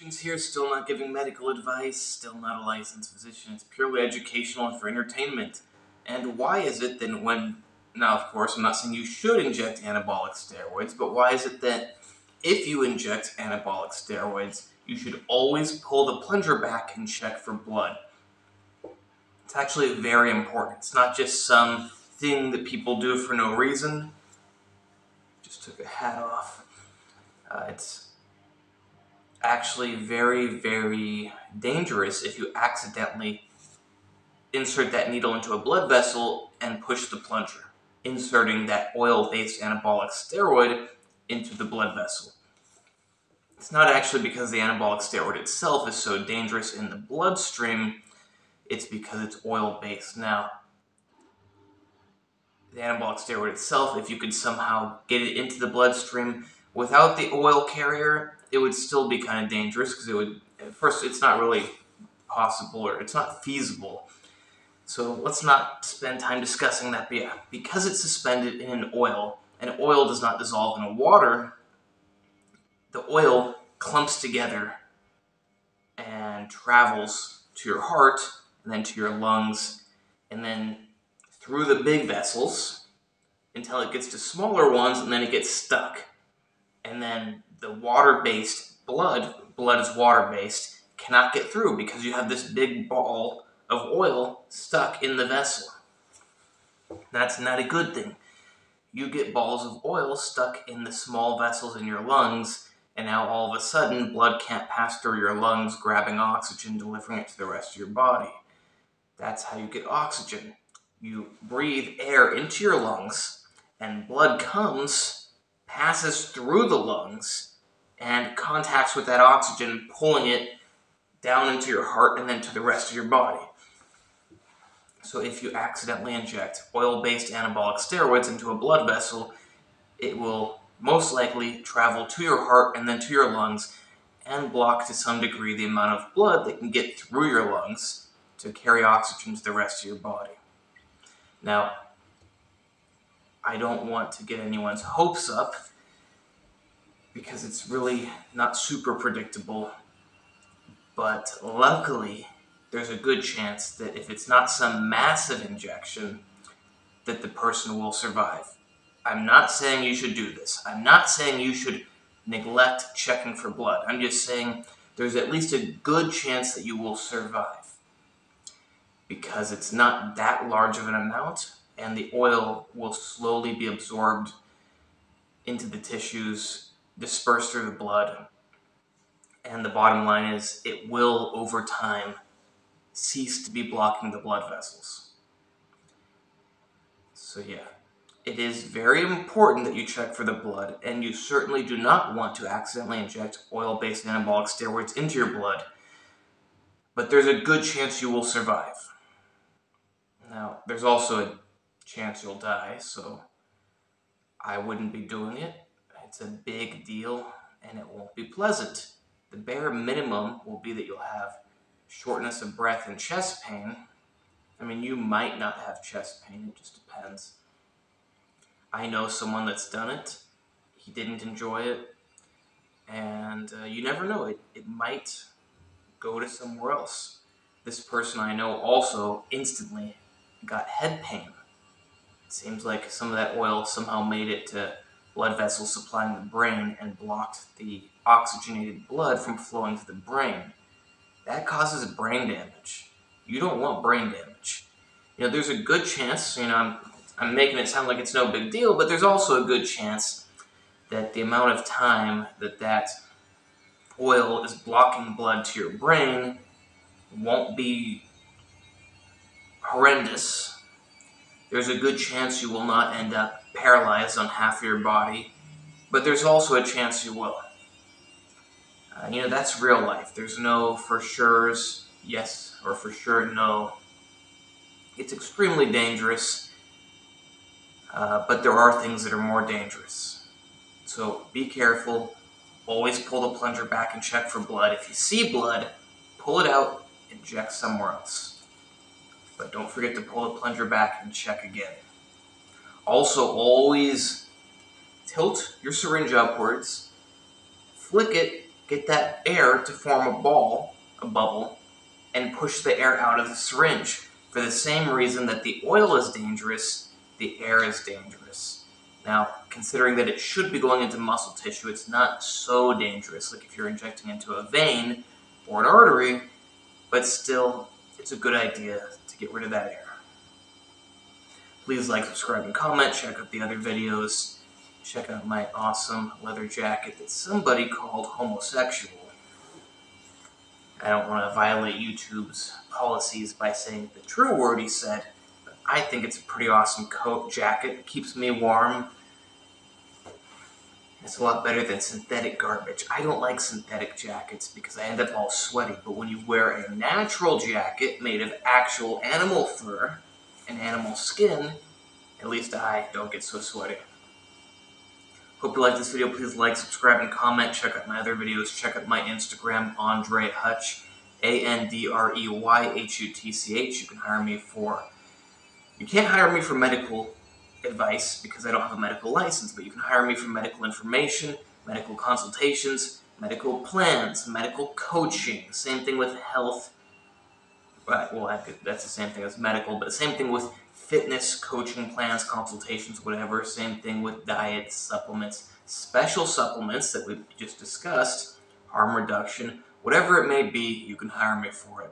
Here, still not giving medical advice, still not a licensed physician. It's purely educational and for entertainment. And why is it that now of course I'm not saying you should inject anabolic steroids, but why is it that if you inject anabolic steroids, you should always pull the plunger back and check for blood? It's actually very important. It's not just some thing that people do for no reason. Just took a hat off. It's actually very, very dangerous if you accidentally insert that needle into a blood vessel and push the plunger, inserting that oil-based anabolic steroid into the blood vessel. It's not actually because the anabolic steroid itself is so dangerous in the bloodstream, it's because it's oil-based. Now, the anabolic steroid itself, if you could somehow get it into the bloodstream without the oil carrier, it would still be kind of dangerous because it would, at first, it's not really possible or it's not feasible. So let's not spend time discussing that. But yeah, because it's suspended in an oil, and oil does not dissolve in water, the oil clumps together and travels to your heart and then to your lungs and then through the big vessels until it gets to smaller ones, and then it gets stuck. And then the water-based blood is water-based, cannot get through because you have this big ball of oil stuck in the vessel. That's not a good thing. You get balls of oil stuck in the small vessels in your lungs, and now all of a sudden blood can't pass through your lungs, grabbing oxygen, delivering it to the rest of your body. That's how you get oxygen. You breathe air into your lungs, and blood passes through the lungs, and contacts with that oxygen, pulling it down into your heart and then to the rest of your body. So if you accidentally inject oil-based anabolic steroids into a blood vessel, it will most likely travel to your heart and then to your lungs and block to some degree the amount of blood that can get through your lungs to carry oxygen to the rest of your body. Now, I don't want to get anyone's hopes up because it's really not super predictable, but luckily there's a good chance that if it's not some massive injection, that the person will survive. I'm not saying you should do this. I'm not saying you should neglect checking for blood. I'm just saying there's at least a good chance that you will survive because it's not that large of an amount, and the oil will slowly be absorbed into the tissues, dispersed through the blood, and the bottom line is it will, over time, cease to be blocking the blood vessels. So yeah, it is very important that you check for the blood, and you certainly do not want to accidentally inject oil-based anabolic steroids into your blood, but there's a good chance you will survive. Now, there's also a chance you'll die, so I wouldn't be doing it. It's a big deal, and it won't be pleasant. The bare minimum will be that you'll have shortness of breath and chest pain. I mean, you might not have chest pain, it just depends. I know someone that's done it. He didn't enjoy it, and you never know. It might go to somewhere else. This person I know also instantly got head pain. It seems like some of that oil somehow made it to blood vessels supplying the brain and blocked the oxygenated blood from flowing to the brain. That causes brain damage. You don't want brain damage. There's a good chance, I'm making it sound like it's no big deal, but there's also a good chance that the amount of time that oil is blocking blood to your brain won't be horrendous. There's a good chance you will not end up paralyzed on half of your body, but there's also a chance you will. That's real life. There's no for sure's yes or for sure no. It's extremely dangerous, but there are things that are more dangerous. So be careful. Always pull the plunger back and check for blood. If you see blood, pull it out, inject somewhere else. But don't forget to pull the plunger back and check again. Also, always tilt your syringe upwards, flick it get that air to form a bubble, and push the air out of the syringe. For the same reason that the oil is dangerous, the air is dangerous. Now, considering that it should be going into muscle tissue, it's not so dangerous, like if you're injecting into a vein or an artery, but still, it's a good idea to get rid of that air. Please like, subscribe, and comment. Check out the other videos. Check out my awesome leather jacket that somebody called homosexual. I don't want to violate YouTube's policies by saying the true word he said, but I think it's a pretty awesome coat jacket. It keeps me warm. It's a lot better than synthetic garbage. I don't like synthetic jackets because I end up all sweaty, but when you wear a natural jacket made of actual animal fur and animal skin, at least I don't get so sweaty. Hope you like this video. Please like, subscribe, and comment. Check out my other videos. Check out my Instagram, AndreyHutch, AndreyHutch. You can hire me for... You can't hire me for medical advice because I don't have a medical license, but you can hire me for medical information, medical consultations, medical plans, medical coaching. Same thing with health. Well, that's the same thing as medical, but the same thing with fitness, coaching plans, consultations, whatever. Same thing with diet, supplements, special supplements that we just discussed, harm reduction, whatever it may be, you can hire me for it.